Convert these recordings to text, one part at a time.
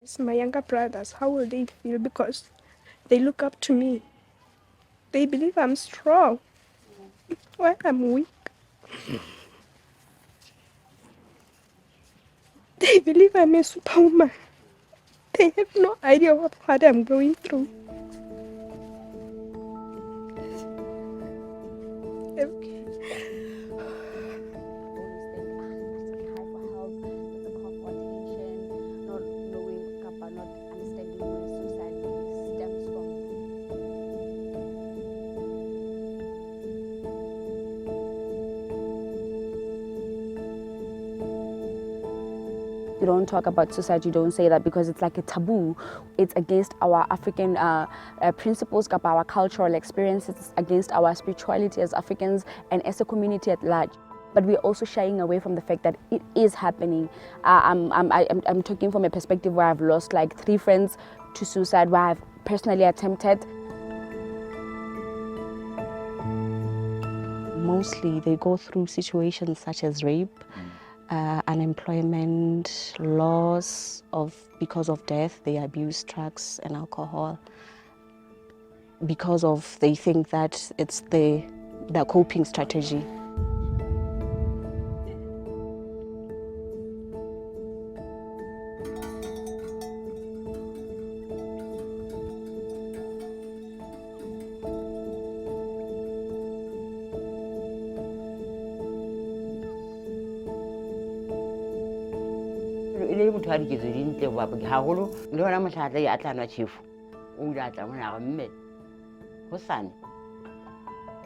It's my younger brothers, how will they feel? Because they look up to me. They believe I'm strong while I'm weak. They believe I'm a superwoman. They have no idea of what I'm going through. You don't talk about suicide, you don't say that because it's like a taboo. It's against our African principles, our cultural experiences, it's against our spirituality as Africans and as a community at large. But we're also shying away from the fact that it is happening. I'm talking from a perspective where I've lost like 3 friends to suicide, where I've personally attempted. Mostly they go through situations such as rape, unemployment, loss because of death. They abuse drugs and alcohol because of they think that it's their coping strategy. Ile motho a diketso di ntle haholo le hona motlhatla ya tlanwa tjhefu o ile a tla mona ga mme hosane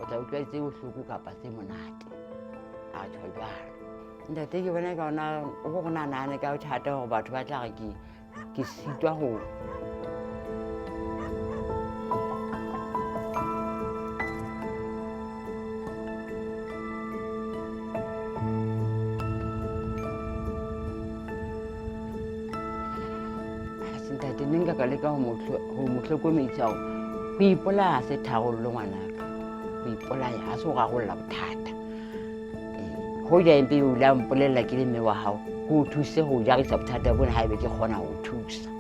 o tla utlwa tse bohloko kapa tse monate a tjho jalo ntate ke bona ka ona o go nanane ka thata hore batho ba tla ke sitwa ho ntate nka ka leka ho mo hlokometsa ho ipolaya se tharollo ngwanaka ho ipolaya ha se o rarolla bothata ho ja empe o la mpolella ke le mme wa hao ho thuse ho jarisa bothata bona ha ebe ke kgona ho thusa.